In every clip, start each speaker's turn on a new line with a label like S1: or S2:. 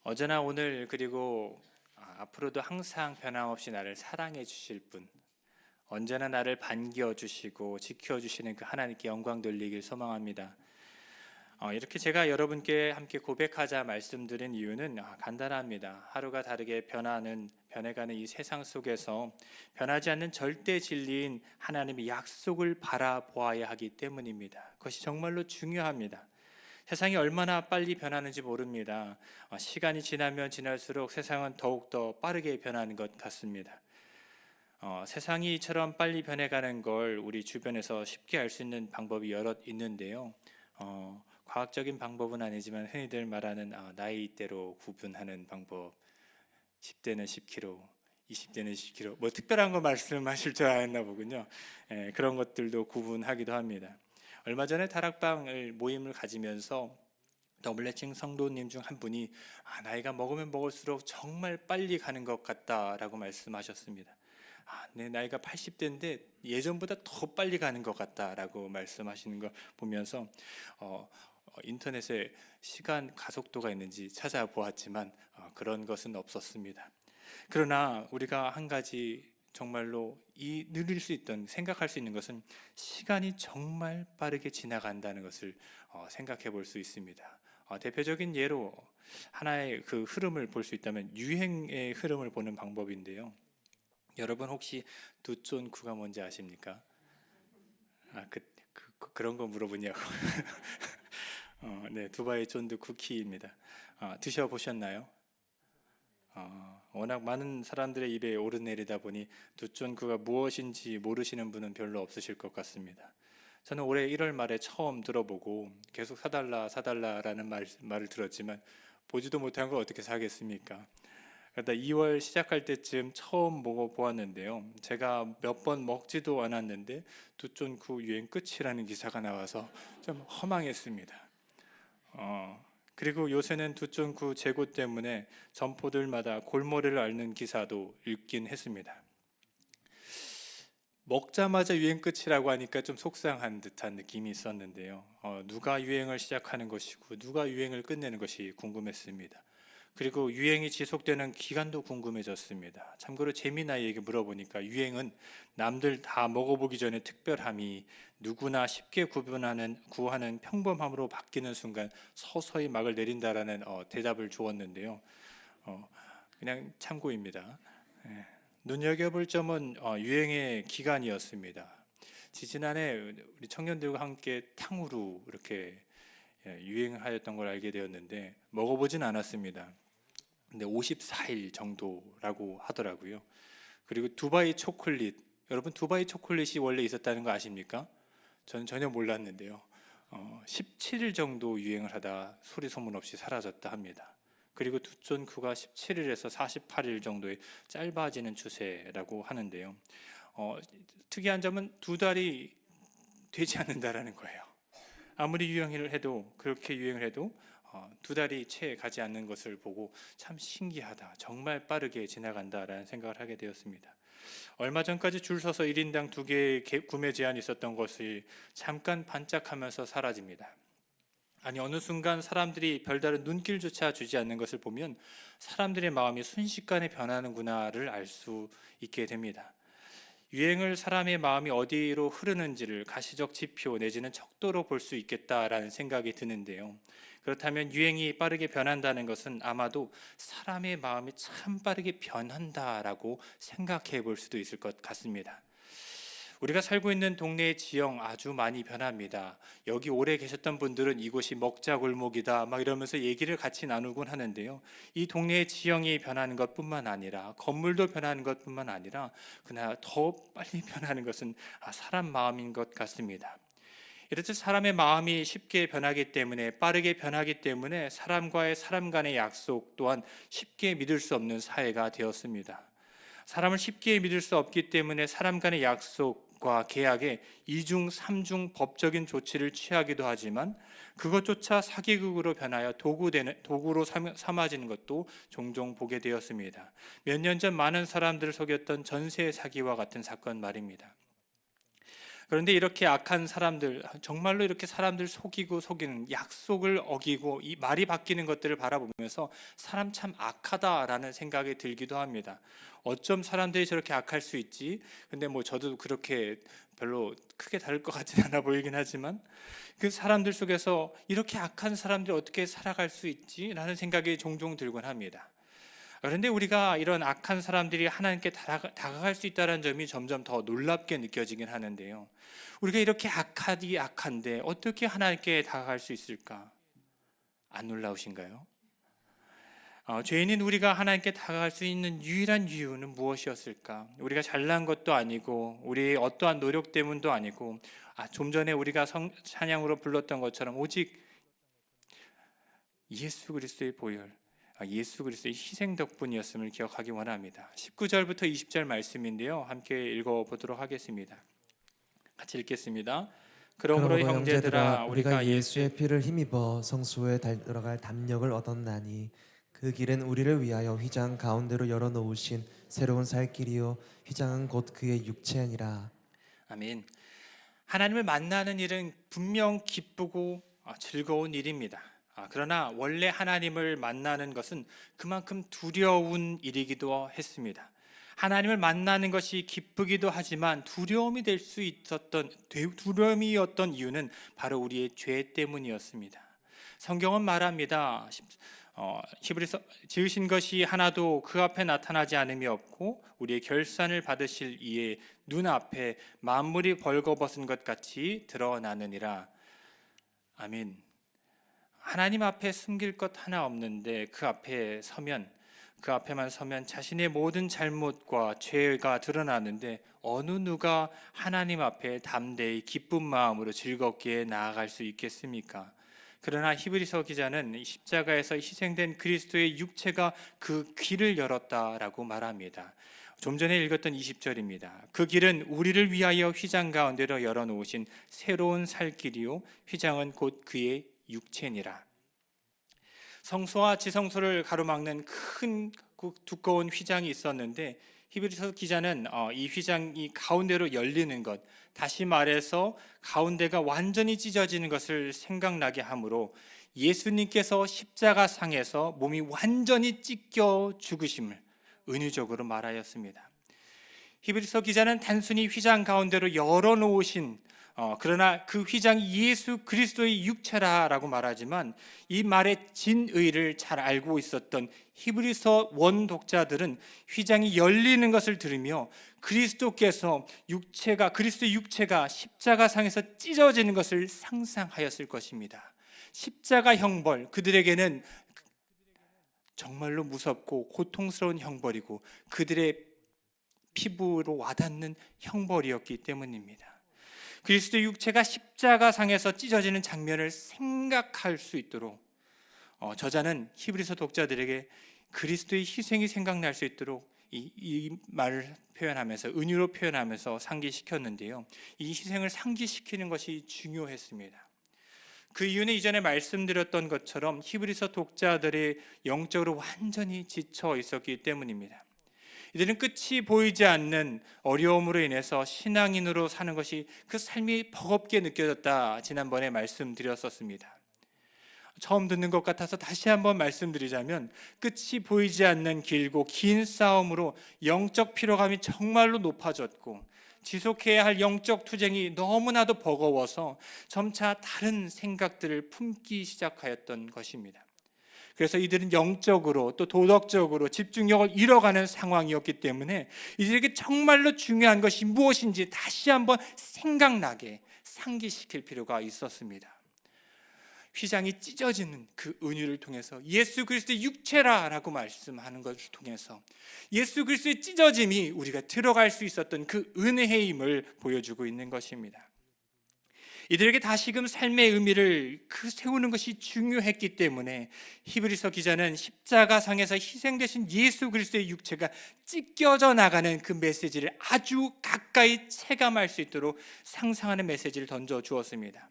S1: 어제나 오늘 그리고 앞으로도 항상 변함없이 나를 사랑해 주실 분, 언제나 나를 반겨 주시고 지켜 주시는 그 하나님께 영광 돌리길 소망합니다. 이렇게 제가 여러분께 함께 고백하자 말씀드린 이유는 간단합니다. 하루가 다르게 변해가는 이 세상 속에서 변하지 않는 절대 진리인 하나님의 약속을 바라보아야 하기 때문입니다. 그것이 정말로 중요합니다. 세상이 얼마나 빨리 변하는지 모릅니다. 시간이 지나면 지날수록 세상은 더욱더 빠르게 변하는 것 같습니다. 세상이 이처럼 빨리 변해가는 걸 우리 주변에서 쉽게 알 수 있는 방법이 여럿 있는데요. 과학적인 방법은 아니지만 흔히들 말하는 나이대로 구분하는 방법, 10대는 10kg, 20대는 10kg, 뭐 특별한 거 말씀하실 줄 알았나 보군요. 그런 것들도 구분하기도 합니다. 얼마 전에 다락방을 모임을 가지면서 더블래칭 성도님 중 한 분이 나이가 먹으면 먹을수록 정말 빨리 가는 것 같다라고 말씀하셨습니다. 내 나이가 80대인데 예전보다 더 빨리 가는 것 같다라고 말씀하시는 걸 보면서 인터넷에 시간 가속도가 있는지 찾아보았지만 그런 것은 없었습니다. 그러나 우리가 한 가지 정말로 누릴 수 있던 생각할 수 있는 것은 시간이 정말 빠르게 지나간다는 것을 생각해 볼 수 있습니다. 대표적인 예로 하나의 그 흐름을 볼 수 있다면 유행의 흐름을 보는 방법인데요. 여러분 혹시 두쫀쿠가 뭔지 아십니까? 그런 거 물어보냐고. 네, 두바이 쫀드 쿠키입니다. 드셔보셨나요? 워낙 많은 사람들의 입에 오르내리다 보니 두쫀쿠가 무엇인지 모르시는 분은 별로 없으실 것 같습니다. 저는 올해 1월 말에 처음 들어보고 계속 사달라 사달라라는 말을 들었지만 보지도 못한 걸 어떻게 사겠습니까? 그러다 2월 시작할 때쯤 처음 먹어보았는데요. 제가 몇 번 먹지도 않았는데 두쫀쿠 유행 끝이라는 기사가 나와서 좀 허망했습니다. 그리고 요새는 두쫀쿠 재고 때문에 점포들마다 골머리를 앓는 기사도 읽긴 했습니다. 먹자마자 유행 끝이라고 하니까 좀 속상한 듯한 느낌이 있었는데요. 누가 유행을 시작하는 것이고 누가 유행을 끝내는 것이 궁금했습니다. 그리고 유행이 지속되는 기간도 궁금해졌습니다. 참고로 재미나이에게 물어보니까 유행은 남들 다 먹어보기 전에 특별함이 누구나 쉽게 구하는 평범함으로 바뀌는 순간 서서히 막을 내린다라는 대답을 주었는데요. 그냥 참고입니다. 예. 눈여겨볼 점은 유행의 기간이었습니다. 지지난해 우리 청년들과 함께 탕후루 이렇게 유행하였던 걸 알게 되었는데 먹어보진 않았습니다. 근데 54일 정도라고 하더라고요. 그리고 두바이 초콜릿, 여러분 두바이 초콜릿이 원래 있었다는 거 아십니까? 저는 전혀 몰랐는데요. 17일 정도 유행을 하다 소리 소문 없이 사라졌다 합니다. 그리고 두쫀쿠가 17일에서 48일 정도의 짧아지는 추세라고 하는데요. 특이한 점은 2달이 되지 않는다라는 거예요. 아무리 유행을 해도 그렇게 유행을 해도 2달이 채 가지 않는 것을 보고 참 신기하다. 정말 빠르게 지나간다라는 생각을 하게 되었습니다. 얼마 전까지 줄 서서 1인당 2개의 구매 제한이 있었던 것이 잠깐 반짝하면서 사라집니다. 아니 어느 순간 사람들이 별다른 눈길조차 주지 않는 것을 보면 사람들의 마음이 순식간에 변하는구나를 알 수 있게 됩니다. 유행을 사람의 마음이 어디로 흐르는지를 가시적 지표 내지는 척도로 볼 수 있겠다라는 생각이 드는데요. 그렇다면 유행이 빠르게 변한다는 것은 아마도 사람의 마음이 참 빠르게 변한다라고 생각해 볼 수도 있을 것 같습니다. 우리가 살고 있는 동네의 지형 아주 많이 변합니다. 여기 오래 계셨던 분들은 이곳이 먹자 골목이다 막 이러면서 얘기를 같이 나누곤 하는데요. 이 동네의 지형이 변하는 것뿐만 아니라 건물도 변하는 것뿐만 아니라 그날 더 빨리 변하는 것은 사람 마음인 것 같습니다. 이렇듯 사람의 마음이 쉽게 변하기 때문에 빠르게 변하기 때문에 사람 간의 약속 또한 쉽게 믿을 수 없는 사회가 되었습니다. 사람을 쉽게 믿을 수 없기 때문에 사람 간의 약속과 계약에 이중, 삼중 법적인 조치를 취하기도 하지만 그것조차 사기극으로 변하여 도구로 삼아지는 것도 종종 보게 되었습니다. 몇 년 전 많은 사람들을 속였던 전세 사기와 같은 사건 말입니다. 그런데 이렇게 악한 사람들, 정말로 이렇게 사람들 속이고 속이는, 약속을 어기고 이 말이 바뀌는 것들을 바라보면서 사람 참 악하다라는 생각이 들기도 합니다. 어쩜 사람들이 저렇게 악할 수 있지? 근데 뭐 저도 그렇게 별로 크게 다를 것 같진 않아 보이긴 하지만, 그 사람들 속에서 이렇게 악한 사람들이 어떻게 살아갈 수 있지? 라는 생각이 종종 들곤 합니다. 그런데 우리가 이런 악한 사람들이 하나님께 다가갈 수 있다는 점이 점점 더 놀랍게 느껴지긴 하는데요. 우리가 이렇게 악하디 악한데 어떻게 하나님께 다가갈 수 있을까? 안 놀라우신가요? 죄인인 우리가 하나님께 다가갈 수 있는 유일한 이유는 무엇이었을까? 우리가 잘난 것도 아니고 우리의 어떠한 노력 때문도 아니고, 좀 전에 우리가 찬양으로 불렀던 것처럼 오직 예수 그리스도의 보혈, 예수 그리스도의 희생 덕분이었음을 기억하기 원합니다. 19절부터 20절 말씀인데요, 함께 읽어보도록 하겠습니다. 같이 읽겠습니다. 그러므로 형제들아,
S2: 우리가 예수의 피를 힘입어 성소에 들어갈 담력을 얻었나니 그 길은 우리를 위하여 휘장 가운데로 열어놓으신 새로운 살 길이요 휘장은 곧 그의 육체니라.
S1: 아멘. 하나님을 만나는 일은 분명 기쁘고 즐거운 일입니다. 그러나 원래 하나님을 만나는 것은 그만큼 두려운 일이기도 했습니다. 하나님을 만나는 것이 기쁘기도 하지만 두려움이 될 수 있었던, 두려움이었던 이유는 바로 우리의 죄 때문이었습니다. 성경은 말합니다. 히브리서 지으신 것이 하나도 그 앞에 나타나지 않음이 없고 우리의 결산을 받으실 이의 눈앞에 만물이 벌거벗은 것 같이 드러나느니라. 아멘. 하나님 앞에 숨길 것 하나 없는데 그 앞에만 서면 자신의 모든 잘못과 죄가 드러나는데 어느 누가 하나님 앞에 담대히 기쁜 마음으로 즐겁게 나아갈 수 있겠습니까? 그러나 히브리서 기자는 십자가에서 희생된 그리스도의 육체가 그 길을 열었다라고 말합니다. 좀 전에 읽었던 20절입니다. 그 길은 우리를 위하여 휘장 가운데로 열어놓으신 새로운 살 길이요 휘장은 곧 그의 육체니라. 성소와 지성소를 가로막는 큰 두꺼운 휘장이 있었는데, 히브리서 기자는 이 휘장이 가운데로 열리는 것, 다시 말해서 가운데가 완전히 찢어지는 것을 생각나게 하므로 예수님께서 십자가상에서 몸이 완전히 찢겨 죽으심을 은유적으로 말하였습니다. 히브리서 기자는 단순히 휘장 가운데로 열어놓으신, 그러나 그 휘장이 예수 그리스도의 육체라라고 말하지만 이 말의 진의를 잘 알고 있었던 히브리서 원독자들은 휘장이 열리는 것을 들으며 그리스도의 육체가 십자가상에서 찢어지는 것을 상상하였을 것입니다. 십자가 형벌, 그들에게는 정말로 무섭고 고통스러운 형벌이고 그들의 피부로 와닿는 형벌이었기 때문입니다. 그리스도의 육체가 십자가상에서 찢어지는 장면을 생각할 수 있도록 저자는 히브리서 독자들에게 그리스도의 희생이 생각날 수 있도록 이 말을 표현하면서, 은유로 표현하면서 상기시켰는데요, 이 희생을 상기시키는 것이 중요했습니다. 그 이유는 이전에 말씀드렸던 것처럼 히브리서 독자들이 영적으로 완전히 지쳐 있었기 때문입니다. 이들은 끝이 보이지 않는 어려움으로 인해서 신앙인으로 사는 것이 그 삶이 버겁게 느껴졌다, 지난번에 말씀드렸었습니다. 처음 듣는 것 같아서 다시 한번 말씀드리자면, 끝이 보이지 않는 길고 긴 싸움으로 영적 피로감이 정말로 높아졌고 지속해야 할 영적 투쟁이 너무나도 버거워서 점차 다른 생각들을 품기 시작하였던 것입니다. 그래서 이들은 영적으로 또 도덕적으로 집중력을 잃어가는 상황이었기 때문에 이들에게 정말로 중요한 것이 무엇인지 다시 한번 생각나게 상기시킬 필요가 있었습니다. 휘장이 찢어지는 그 은유를 통해서 예수 그리스도의 육체라라고 말씀하는 것을 통해서 예수 그리스도의 찢어짐이 우리가 들어갈 수 있었던 그 은혜의 힘을 보여주고 있는 것입니다. 이들에게 다시금 삶의 의미를 세우는 것이 중요했기 때문에 히브리서 기자는 십자가상에서 희생되신 예수 그리스도의 육체가 찢겨져 나가는 그 메시지를 아주 가까이 체감할 수 있도록 상상하는 메시지를 던져 주었습니다.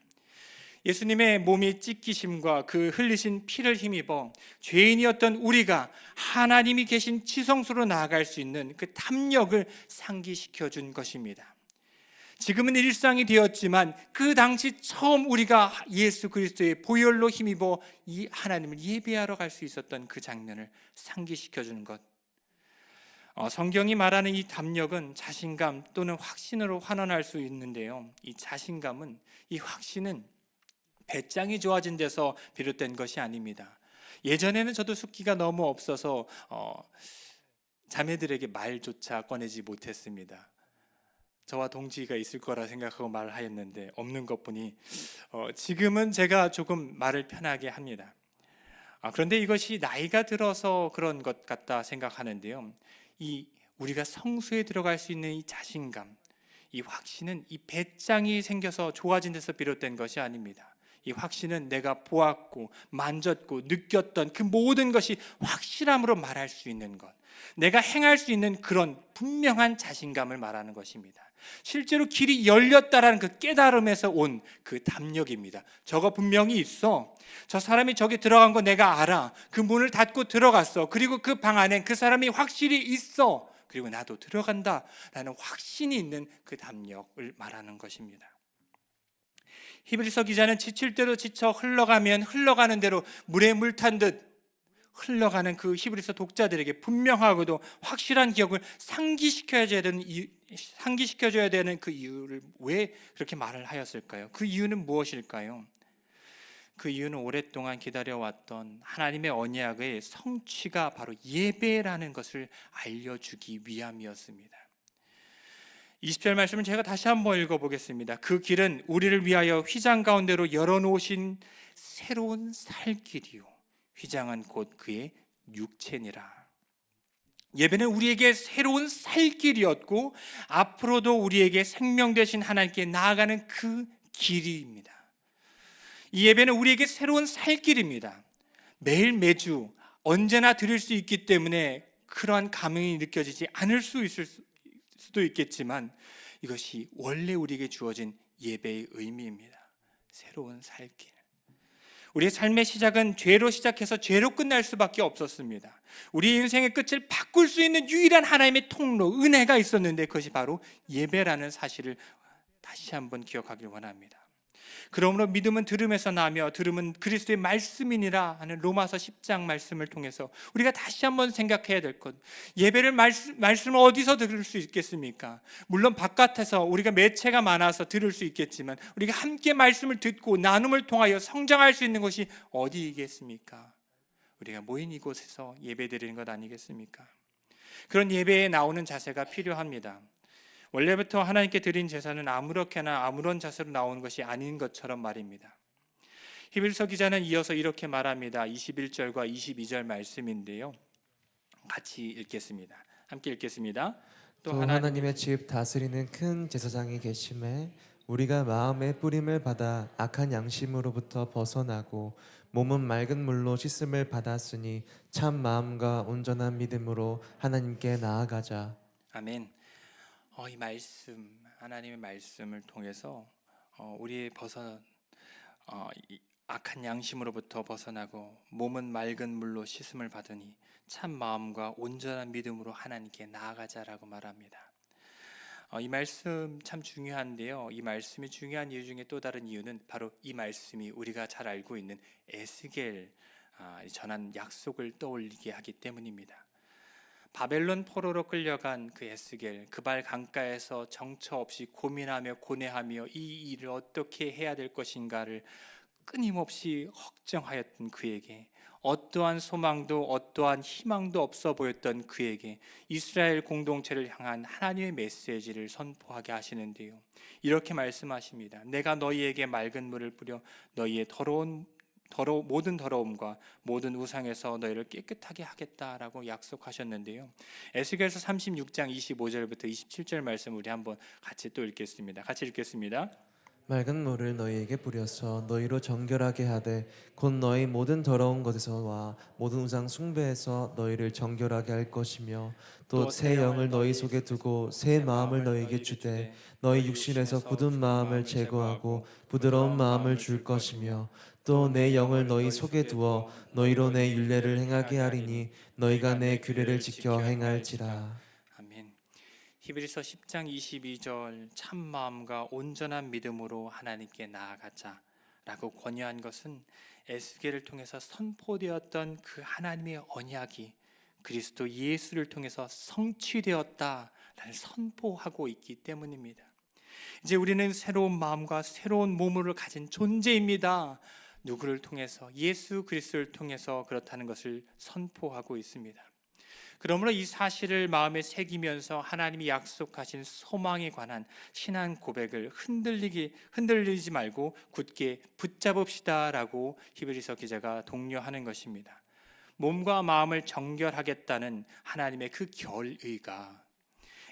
S1: 예수님의 몸이 찢기심과 그 흘리신 피를 힘입어 죄인이었던 우리가 하나님이 계신 지성소로 나아갈 수 있는 그 담력을 상기시켜 준 것입니다. 지금은 일상이 되었지만 그 당시 처음 우리가 예수 그리스도의 보혈로 힘입어 이 하나님을 예배하러 갈 수 있었던 그 장면을 상기시켜 주는 것. 성경이 말하는 이 담력은 자신감 또는 확신으로 환원할 수 있는데요. 이 자신감은, 이 확신은 배짱이 좋아진 데서 비롯된 것이 아닙니다. 예전에는 저도 숫기가 너무 없어서 자매들에게 말조차 꺼내지 못했습니다. 저와 동지가 있을 거라 생각하고 말을 하였는데 없는 것 보니 지금은 제가 조금 말을 편하게 합니다. 그런데 이것이 나이가 들어서 그런 것 같다 생각하는데요. 이 우리가 성수에 들어갈 수 있는 이 자신감, 이 확신은 이 배짱이 생겨서 좋아진 데서 비롯된 것이 아닙니다. 이 확신은 내가 보았고 만졌고 느꼈던 그 모든 것이 확실함으로 말할 수 있는 것, 내가 행할 수 있는 그런 분명한 자신감을 말하는 것입니다. 실제로 길이 열렸다라는 그 깨달음에서 온 그 담력입니다. 저거 분명히 있어. 저 사람이 저기 들어간 거 내가 알아. 그 문을 닫고 들어갔어. 그리고 그 방 안엔 그 사람이 확실히 있어. 그리고 나도 들어간다 라는 확신이 있는 그 담력을 말하는 것입니다. 히브리서 기자는 지칠 대로 지쳐 흘러가면 흘러가는 대로 물에 물 탄 듯 흘러가는 그 히브리서 독자들에게 분명하고도 확실한 기억을 상기시켜줘야 되는 그 이유를 왜 그렇게 말을 하였을까요? 그 이유는 무엇일까요? 그 이유는 오랫동안 기다려왔던 하나님의 언약의 성취가 바로 예배라는 것을 알려주기 위함이었습니다. 20절 말씀을 제가 다시 한번 읽어보겠습니다. 그 길은 우리를 위하여 휘장 가운데로 열어놓으신 새로운 살 길이요, 휘장은 곧 그의 육체니라. 예배는 우리에게 새로운 살 길이었고 앞으로도 우리에게 생명 되신 하나님께 나아가는 그 길입니다. 이 예배는 우리에게 새로운 살 길입니다. 매일 매주 언제나 드릴 수 있기 때문에 그러한 감흥이 느껴지지 않을 수 있을 수도 있겠지만 이것이 원래 우리에게 주어진 예배의 의미입니다. 새로운 살 길. 우리의 삶의 시작은 죄로 시작해서 죄로 끝날 수밖에 없었습니다. 우리 인생의 끝을 바꿀 수 있는 유일한 하나님의 통로, 은혜가 있었는데 그것이 바로 예배라는 사실을 다시 한번 기억하길 원합니다. 그러므로 믿음은 들음에서 나며 들음은 그리스도의 말씀이니라 하는 로마서 10장 말씀을 통해서 우리가 다시 한번 생각해야 될 것, 예배를 말씀을 어디서 들을 수 있겠습니까? 물론 바깥에서 우리가 매체가 많아서 들을 수 있겠지만 우리가 함께 말씀을 듣고 나눔을 통하여 성장할 수 있는 곳이 어디이겠습니까? 우리가 모인 이곳에서 예배 드리는 것 아니겠습니까? 그런 예배에 나오는 자세가 필요합니다. 원래부터 하나님께 드린 제사는 아무렇게나 아무런 자세로 나오는 것이 아닌 것처럼 말입니다. 히브리서 기자는 이어서 이렇게 말합니다. 21절과 22절 말씀인데요, 같이 읽겠습니다. 함께 읽겠습니다.
S2: 또 하나님의 집 다스리는 큰 제사장이 계심에 우리가 마음의 뿌림을 받아 악한 양심으로부터 벗어나고 몸은 맑은 물로 씻음을 받았으니 참 마음과 온전한 믿음으로 하나님께 나아가자.
S1: 아멘. 이 말씀, 하나님의 말씀을 통해서 우리의 악한 양심으로부터 벗어나고 몸은 맑은 물로 씻음을 받으니 참 마음과 온전한 믿음으로 하나님께 나아가자라고 말합니다. 이 말씀 참 중요한데요, 이 말씀이 중요한 이유 중에 또 다른 이유는 바로 이 말씀이 우리가 잘 알고 있는 에스겔 전한 약속을 떠올리게 하기 때문입니다. 바벨론 포로로 끌려간 그 에스겔, 그발 강가에서 정처 없이 고민하며 고뇌하며 이 일을 어떻게 해야 될 것인가를 끊임없이 걱정하였던 그에게, 어떠한 소망도 어떠한 희망도 없어 보였던 그에게 이스라엘 공동체를 향한 하나님의 메시지를 선포하게 하시는데요, 이렇게 말씀하십니다. 내가 너희에게 맑은 물을 뿌려 너희의 모든 더러움과 모든 우상에서 너희를 깨끗하게 하겠다라고 약속하셨는데요, 에스겔서 36장 25절부터 27절 말씀 우리 한번 같이 또 읽겠습니다. 같이 읽겠습니다.
S2: 맑은 물을 너희에게 뿌려서 너희로 정결하게 하되 곧 너희 모든 더러운 것에서와 모든 우상 숭배에서 너희를 정결하게 할 것이며 또 새 영을 너희 속에 두고 새 마음을 너희에게 주되 너희 육신에서 굳은 마음을 제거하고 부드러운 마음을 줄 것이며 또 내 영을 너희 속에 두어 너희로 내 율례를 행하게 하리니 너희가 내 규례를 지켜 행할지라.
S1: 아멘. 히브리서 10장 22절 참 마음과 온전한 믿음으로 하나님께 나아가자라고 권유한 것은 에스겔을 통해서 선포되었던 그 하나님의 언약이 그리스도 예수를 통해서 성취되었다라는 선포하고 있기 때문입니다. 이제 우리는 새로운 마음과 새로운 몸을 가진 존재입니다. 누구를 통해서? 예수 그리스도를 통해서 그렇다는 것을 선포하고 있습니다. 그러므로 이 사실을 마음에 새기면서 하나님이 약속하신 소망에 관한 신앙 고백을 흔들리지 말고 굳게 붙잡읍시다라고 히브리서 기자가 독려하는 것입니다. 몸과 마음을 정결하겠다는 하나님의 그 결의가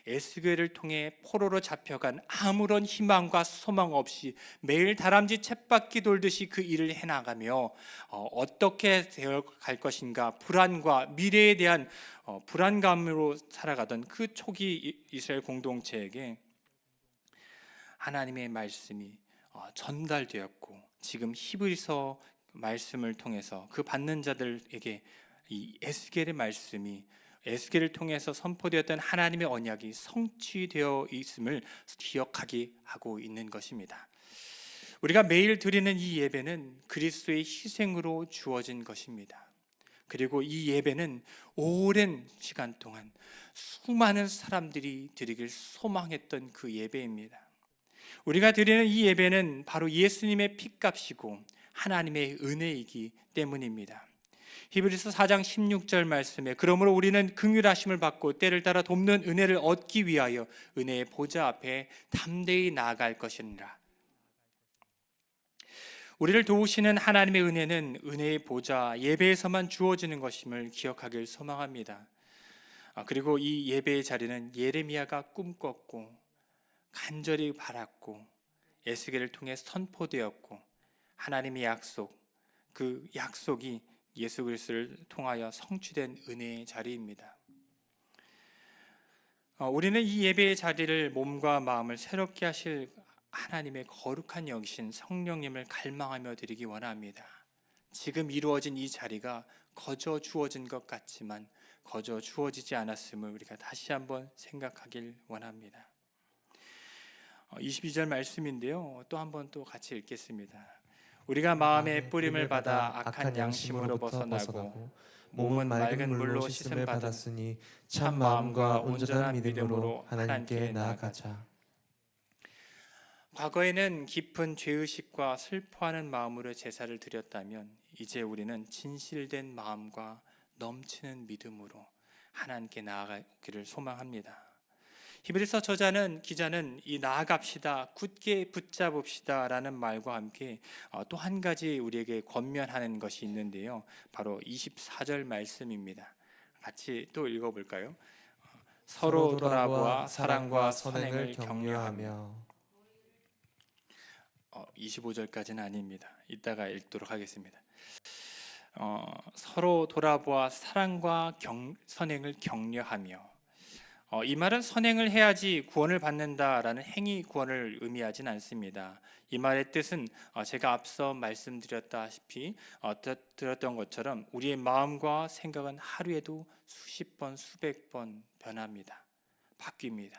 S1: 에스겔을 통해 포로로 잡혀간 아무런 희망과 소망 없이 매일 다람쥐 쳇바퀴 돌듯이 그 일을 해나가며 어떻게 되어갈 것인가 불안과 미래에 대한 불안감으로 살아가던 그 초기 이스라엘 공동체에게 하나님의 말씀이 전달되었고 지금 히브리서 말씀을 통해서 그 받는 자들에게 이 에스겔의 말씀이 에스겔을 통해서 선포되었던 하나님의 언약이 성취되어 있음을 기억하게 하고 있는 것입니다. 우리가 매일 드리는 이 예배는 그리스도의 희생으로 주어진 것입니다. 그리고 이 예배는 오랜 시간 동안 수많은 사람들이 드리길 소망했던 그 예배입니다. 우리가 드리는 이 예배는 바로 예수님의 피값이고 하나님의 은혜이기 때문입니다. 히브리서 4장 16절 말씀에 그러므로 우리는 긍휼하심을 받고 때를 따라 돕는 은혜를 얻기 위하여 은혜의 보좌 앞에 담대히 나아갈 것이니라. 우리를 도우시는 하나님의 은혜는 은혜의 보좌 예배에서만 주어지는 것임을 기억하길 소망합니다. 그리고 이 예배의 자리는 예레미야가 꿈꿨고 간절히 바랐고 에스겔을 통해 선포되었고 하나님의 약속, 그 약속이 예수 그리스도를 통하여 성취된 은혜의 자리입니다. 우리는 이 예배의 자리를 몸과 마음을 새롭게 하실 하나님의 거룩한 영이신 성령님을 갈망하며 드리기 원합니다. 지금 이루어진 이 자리가 거저 주어진 것 같지만 거저 주어지지 않았음을 우리가 다시 한번 생각하길 원합니다. 22절 말씀인데요. 또 한번 또 같이 읽겠습니다. 우리가 마음의 뿌림을 받아 악한 양심으로 벗어나고 몸은 맑은 물로 씻음 받았으니 참 마음과 온전한 믿음으로 하나님께 나아가자. 과거에는 깊은 죄의식과 슬퍼하는 마음으로 제사를 드렸다면 이제 우리는 진실된 마음과 넘치는 믿음으로 하나님께 나아가기를 소망합니다. 히브리서 기자는 이 나아갑시다, 굳게 붙잡읍시다라는 말과 함께 또 한 가지 우리에게 권면하는 것이 있는데요. 바로 24절 말씀입니다. 같이 또 읽어볼까요? 서로 돌아보아 사랑과 선행을 격려하며. 25절까지는 아닙니다. 이따가 읽도록 하겠습니다. 서로 돌아보아 사랑과 선행을 격려하며. 이 말은 선행을 해야지 구원을 받는다라는 행위 구원을 의미하진 않습니다. 이 말의 뜻은 제가 앞서 말씀드렸다시피 들었던 것처럼 우리의 마음과 생각은 하루에도 수십 번, 수백 번 변합니다. 바뀝니다.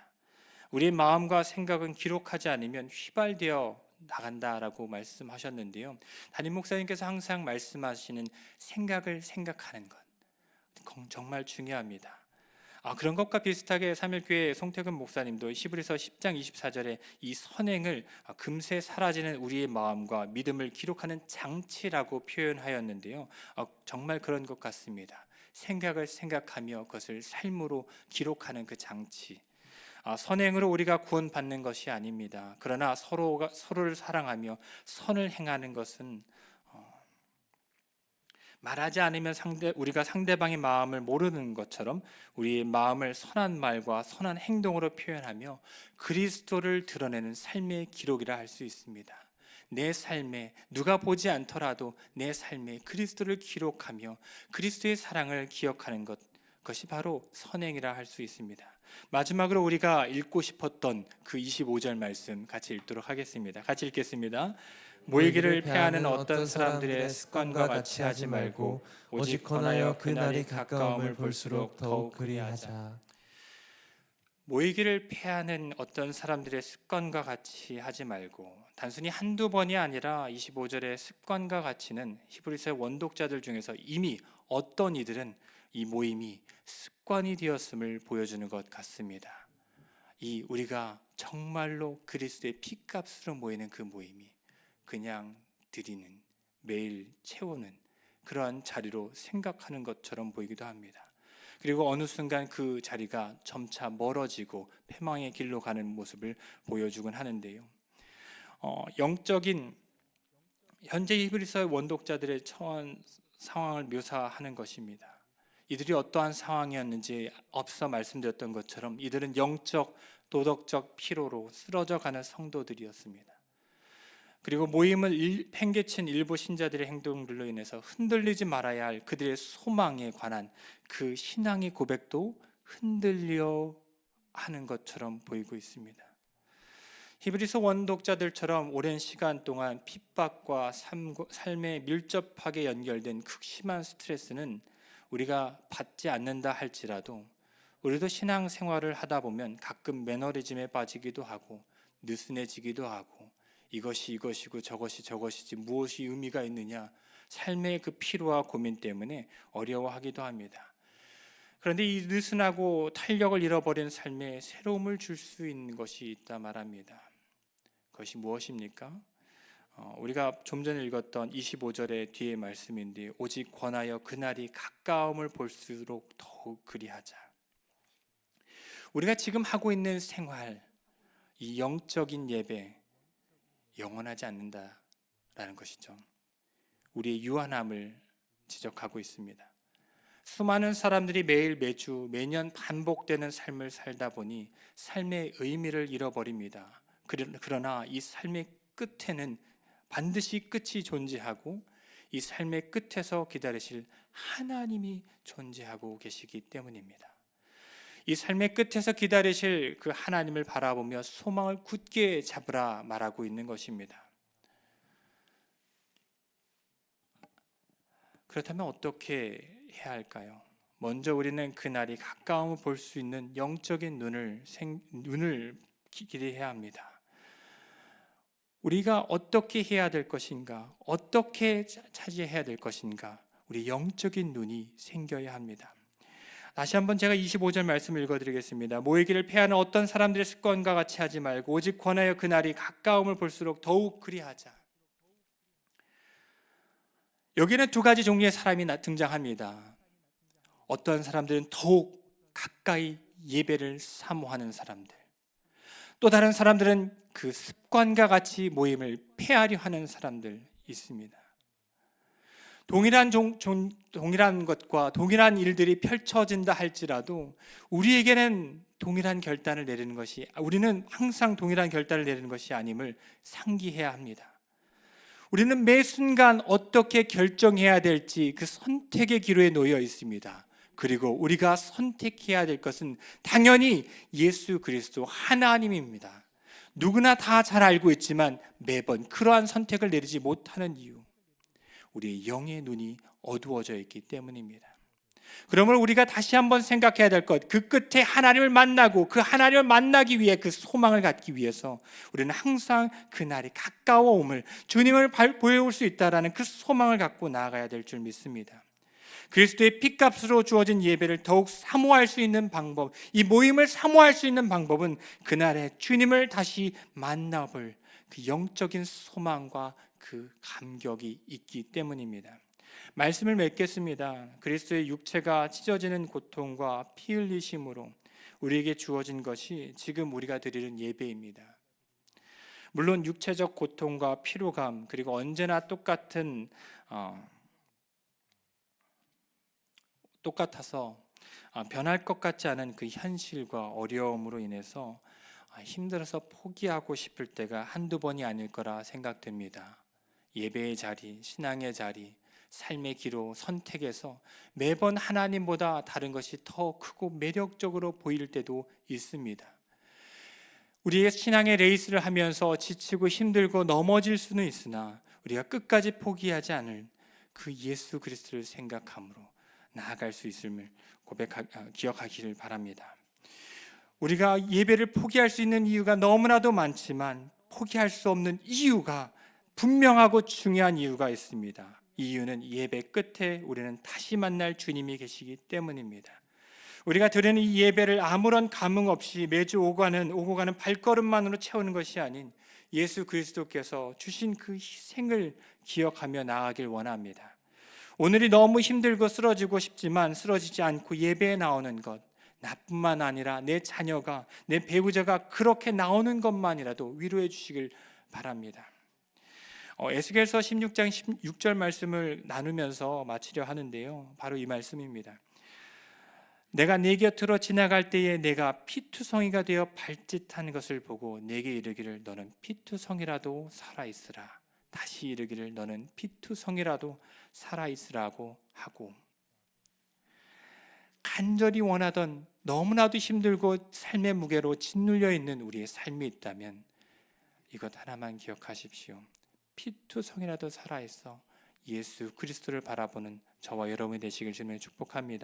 S1: 우리의 마음과 생각은 기록하지 않으면 휘발되어 나간다라고 말씀하셨는데요. 담임 목사님께서 항상 말씀하시는 생각을 생각하는 것 정말 중요합니다. 그런 것과 비슷하게 삼일교회 송태근 목사님도 히브리서 10장 24절에 이 선행을 금세 사라지는 우리의 마음과 믿음을 기록하는 장치라고 표현하였는데요. 정말 그런 것 같습니다. 생각을 생각하며 그것을 삶으로 기록하는 그 장치. 선행으로 우리가 구원받는 것이 아닙니다. 그러나 서로를 사랑하며 선을 행하는 것은 말하지 않으면 우리가 상대방의 마음을 모르는 것처럼 우리의 마음을 선한 말과 선한 행동으로 표현하며 그리스도를 드러내는 삶의 기록이라 할 수 있습니다. 내 삶에 누가 보지 않더라도 내 삶에 그리스도를 기록하며 그리스도의 사랑을 기억하는 그것이 바로 선행이라 할 수 있습니다. 마지막으로 우리가 읽고 싶었던 그 25절 말씀 같이 읽도록 하겠습니다. 같이 읽겠습니다. 모이기를 패하는 어떤 사람들의 습관과 같이 하지 말고 오직 권하여 그 날이 가까움을 볼수록 더욱 그리하자. 모이기를 패하는 어떤 사람들의 습관과 같이 하지 말고 단순히 한두 번이 아니라 25절의 습관과 같이는 히브리서의 원독자들 중에서 이미 어떤 이들은 이 모임이 습관이 되었음을 보여주는 것 같습니다. 이 우리가 정말로 그리스도의 피값으로 모이는 그 모임이 그냥 드리는, 매일 채우는 그러한 자리로 생각하는 것처럼 보이기도 합니다. 그리고 어느 순간 그 자리가 점차 멀어지고 패망의 길로 가는 모습을 보여주곤 하는데요. 영적인 현재 히브리서의 원독자들의 처한 상황을 묘사하는 것입니다. 이들이 어떠한 상황이었는지 앞서 말씀드렸던 것처럼 이들은 영적, 도덕적 피로로 쓰러져가는 성도들이었습니다. 그리고 모임을 팽개친 일부 신자들의 행동들로 인해서 흔들리지 말아야 할 그들의 소망에 관한 그 신앙의 고백도 흔들려 하는 것처럼 보이고 있습니다. 히브리서 원독자들처럼 오랜 시간 동안 핍박과 삶에 밀접하게 연결된 극심한 스트레스는 우리가 받지 않는다 할지라도 우리도 신앙생활을 하다 보면 가끔 매너리즘에 빠지기도 하고 느슨해지기도 하고 이것이 이것이고 저것이 저것이지 무엇이 의미가 있느냐, 삶의 그 피로와 고민 때문에 어려워하기도 합니다. 그런데 이 느슨하고 탄력을 잃어버린 삶에 새로움을 줄 수 있는 것이 있다 말합니다. 그것이 무엇입니까? 우리가 좀 전에 읽었던 25절의 뒤에 말씀인데 오직 권하여 그날이 가까움을 볼수록 더욱 그리하자. 우리가 지금 하고 있는 생활, 이 영적인 예배 영원하지 않는다라는 것이죠. 우리의 유한함을 지적하고 있습니다. 수많은 사람들이 매일 매주 매년 반복되는 삶을 살다 보니 삶의 의미를 잃어버립니다. 그러나 이 삶의 끝에는 반드시 끝이 존재하고 이 삶의 끝에서 기다리실 하나님이 존재하고 계시기 때문입니다. 이 삶의 끝에서 기다리실 그 하나님을 바라보며 소망을 굳게 잡으라 말하고 있는 것입니다. 그렇다면 어떻게 해야 할까요? 먼저 우리는 그날이 가까움을 볼 수 있는 영적인 눈을 기대해야 합니다. 우리가 어떻게 해야 될 것인가? 어떻게 차지해야 될 것인가? 우리 영적인 눈이 생겨야 합니다. 다시 한번 제가 25절 말씀을 읽어드리겠습니다. 모이기를 패하는 어떤 사람들의 습관과 같이 하지 말고 오직 권하여 그날이 가까움을 볼수록 더욱 그리하자. 여기는 두 가지 종류의 사람이 등장합니다. 어떤 사람들은 더욱 가까이 예배를 사모하는 사람들, 또 다른 사람들은 그 습관과 같이 모임을 폐하려 하는 사람들 있습니다. 동일한 것과 동일한 일들이 펼쳐진다 할지라도 우리에게는 동일한 결단을 내리는 것이, 우리는 항상 동일한 결단을 내리는 것이 아님을 상기해야 합니다. 우리는 매 순간 어떻게 결정해야 될지 그 선택의 기로에 놓여 있습니다. 그리고 우리가 선택해야 될 것은 당연히 예수 그리스도 하나님입니다. 누구나 다 잘 알고 있지만 매번 그러한 선택을 내리지 못하는 이유, 우리의 영의 눈이 어두워져 있기 때문입니다. 그러므로 우리가 다시 한번 생각해야 될 것, 그 끝에 하나님을 만나고 그 하나님을 만나기 위해 그 소망을 갖기 위해서 우리는 항상 그날이 가까워옴을, 주님을 보여올 수 있다라는 그 소망을 갖고 나아가야 될 줄 믿습니다. 그리스도의 피값으로 주어진 예배를 더욱 사모할 수 있는 방법, 이 모임을 사모할 수 있는 방법은 그날에 주님을 다시 만나볼 그 영적인 소망과 그 감격이 있기 때문입니다. 말씀을 맺겠습니다. 그리스도의 육체가 찢어지는 고통과 피 흘리심으로 우리에게 주어진 것이 지금 우리가 드리는 예배입니다. 물론 육체적 고통과 피로감, 그리고 언제나 똑같아서 변할 것 같지 않은 그 현실과 어려움으로 인해서 힘들어서 포기하고 싶을 때가 한두 번이 아닐 거라 생각됩니다. 예배의 자리, 신앙의 자리, 삶의 기로, 선택에서 매번 하나님보다 다른 것이 더 크고 매력적으로 보일 때도 있습니다. 우리의 신앙의 레이스를 하면서 지치고 힘들고 넘어질 수는 있으나 우리가 끝까지 포기하지 않을 그 예수 그리스도를 생각함으로 나아갈 수 있음을 기억하기를 바랍니다. 우리가 예배를 포기할 수 있는 이유가 너무나도 많지만 포기할 수 없는 이유가 분명하고 중요한 이유가 있습니다. 이유는 예배 끝에 우리는 다시 만날 주님이 계시기 때문입니다. 우리가 드리는 이 예배를 아무런 감흥 없이 매주 오고 가는 발걸음만으로 채우는 것이 아닌 예수 그리스도께서 주신 그 희생을 기억하며 나아가길 원합니다. 오늘이 너무 힘들고 쓰러지고 싶지만 쓰러지지 않고 예배에 나오는 것, 나뿐만 아니라 내 자녀가, 내 배우자가 그렇게 나오는 것만이라도 위로해 주시길 바랍니다. 에스겔서 16장 16절 말씀을 나누면서 마치려 하는데요, 바로 이 말씀입니다. 내가 네 곁으로 지나갈 때에 내가 피투성이가 되어 발짓한 것을 보고 내게 이르기를 너는 피투성이라도 살아있으라. 다시 이르기를 너는 피투성이라도 살아있으라고 하고, 간절히 원하던 너무나도 힘들고 삶의 무게로 짓눌려 있는 우리의 삶이 있다면 이것 하나만 기억하십시오. 피투성이라도 살아있어 예수 그리스도를 바라보는 저와 여러분이 되시길 주님의 축복합니다.